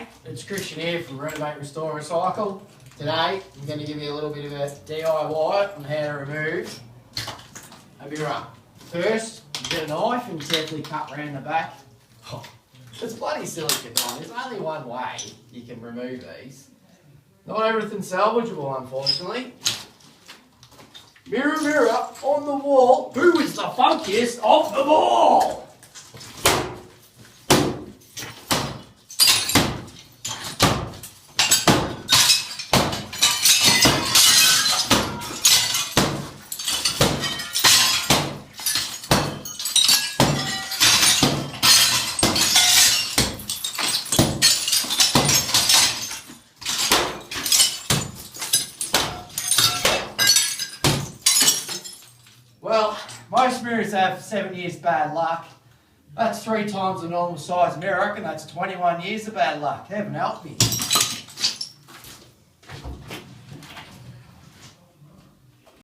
mate, it's Christian here from Renovate, Restore, Recycle. Today I'm going to give you a little bit of a DIY on how to remove a mirror. First, you get a knife and carefully cut around the back. Oh, it's bloody silicone on. There's only one way you can remove these. Not everything's salvageable, unfortunately. Mirror, mirror on the wall, who is the funkiest of them all? Well, most mirrors have 7 years bad luck. That's 3 times the normal size mirror. I reckon that's 21 years of bad luck. Heaven help me.